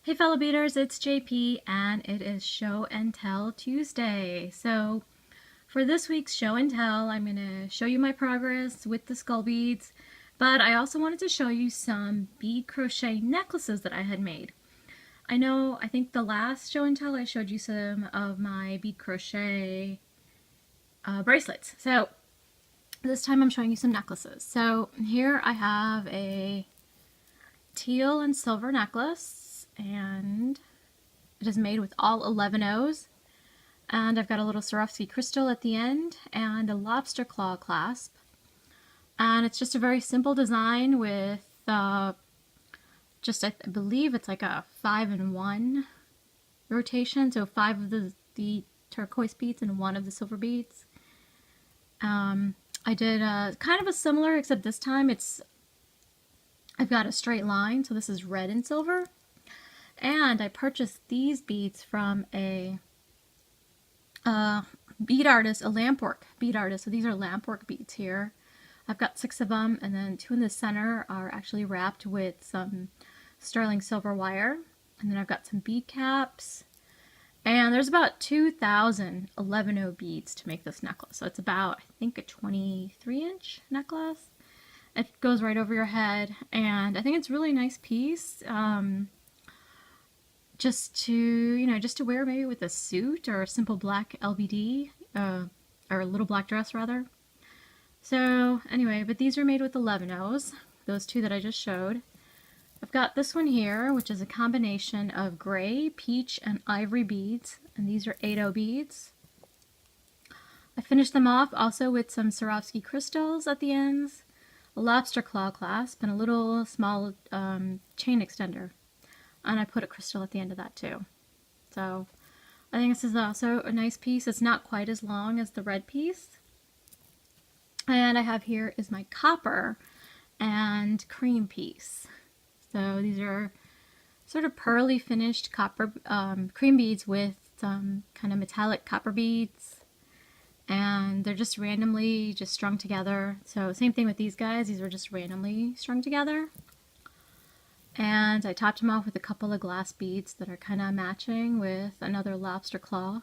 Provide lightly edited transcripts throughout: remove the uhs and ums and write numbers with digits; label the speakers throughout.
Speaker 1: Hey fellow beaters, it's JP and it is Show and Tell Tuesday. So for this week's Show and Tell, I'm going to show you my progress with the skull beads, but I also wanted to show you some bead crochet necklaces that I had made. I think the last Show and Tell I showed you some of my bead crochet bracelets. So this time I'm showing you some necklaces. So here I have a teal and silver necklace, and it is made with all 11 O's, and I've got a little Swarovski crystal at the end and a lobster claw clasp, and it's just a very simple design with I believe it's like a 5-in-1 rotation, so 5 of the turquoise beads and 1 of the silver beads. I did kind of a similar, except this time I've got a straight line, so this is red and silver. And I purchased these beads from a bead artist, a lampwork bead artist. So these are lampwork beads here. I've got 6 of them, and then 2 in the center are actually wrapped with some sterling silver wire. And then I've got some bead caps. And there's about 2,000 11-O beads to make this necklace. So it's about, I think, a 23-inch necklace. It goes right over your head, and I think it's a really nice piece. Just to wear maybe with a suit or a simple black LBD, or a little black dress rather. So anyway, but these are made with 11-O's, those 2 that I just showed. I've got this one here, which is a combination of gray, peach, and ivory beads, and these are 8-O beads. I finished them off also with some Swarovski crystals at the ends, a lobster claw clasp, and a little small chain extender. And I put a crystal at the end of that too. So I think this is also a nice piece. It's not quite as long as the red piece. And I have here is my copper and cream piece. So these are sort of pearly finished copper cream beads with some kind of metallic copper beads. And they're just randomly strung together. So same thing with these guys. These were just randomly strung together. And I topped them off with a couple of glass beads that are kind of matching with another lobster claw.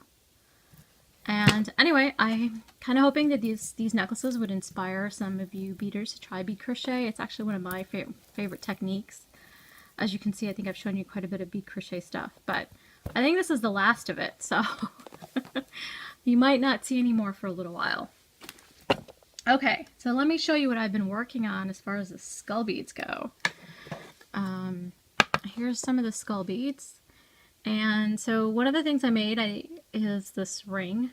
Speaker 1: And anyway, I'm kind of hoping that these necklaces would inspire some of you beaders to try bead crochet. It's actually one of my favorite techniques. As you can see, I think I've shown you quite a bit of bead crochet stuff, but I think this is the last of it, so you might not see any more for a little while. Okay, so let me show you what I've been working on as far as the skull beads go. Here's some of the skull beads. And so one of the things I made is this ring.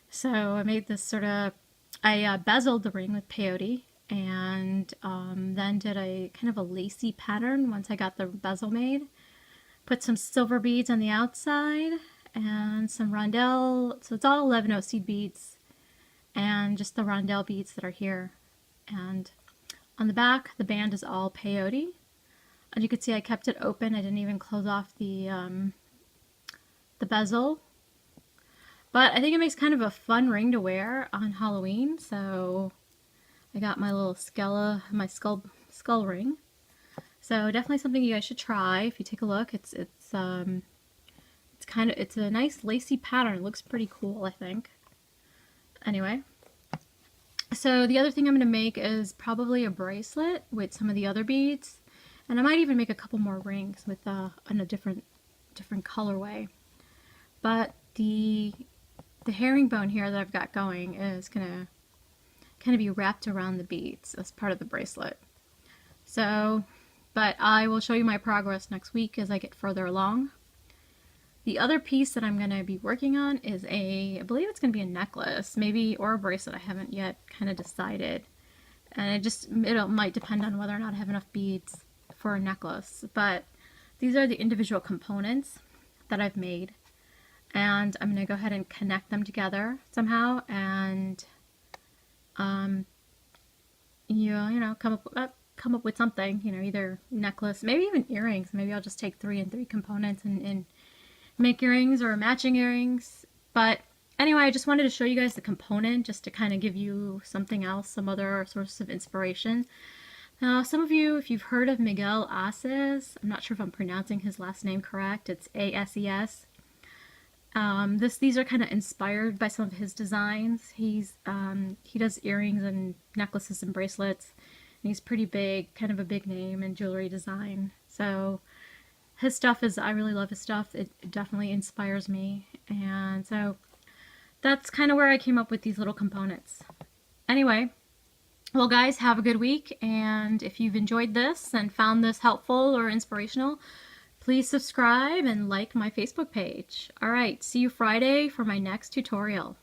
Speaker 1: So I made this sort of, I bezeled the ring with peyote, and then did a kind of a lacy pattern once I got the bezel made. Put some silver beads on the outside and some rondelle, so it's all 11-O seed beads, and just the rondelle beads that are here. And on the back, the band is all peyote. And you can see I kept it open. I didn't even close off the bezel. But I think it makes kind of a fun ring to wear on Halloween. So I got my little skull ring. So definitely something you guys should try if you take a look. It's a nice lacy pattern. It looks pretty cool, I think. Anyway. So the other thing I'm going to make is probably a bracelet with some of the other beads. And I might even make a couple more rings with in a different colorway. But the herringbone here that I've got going is gonna kind of be wrapped around the beads as part of the bracelet. So, but I will show you my progress next week as I get further along. The other piece that I'm gonna be working on is I believe it's gonna be a necklace, maybe, or a bracelet. I haven't yet kind of decided. And it might depend on whether or not I have enough beads for a necklace, but these are the individual components that I've made, and I'm going to go ahead and connect them together somehow, and you know, come up with something, you know, either necklace, maybe even earrings. Maybe I'll just take 3 and 3 components and make earrings or matching earrings. But anyway, I just wanted to show you guys the component just to kind of give you something else, some other source of inspiration. Now, some of you, if you've heard of Miguel Ases, I'm not sure if I'm pronouncing his last name correct. It's Ases. These are kind of inspired by some of his designs. He does earrings and necklaces and bracelets. And he's pretty big, kind of a big name in jewelry design. So his stuff I really love his stuff. It definitely inspires me. And so that's kind of where I came up with these little components. Anyway, well guys, have a good week. And if you've enjoyed this and found this helpful or inspirational, please subscribe and like my Facebook page. All right, see you Friday for my next tutorial.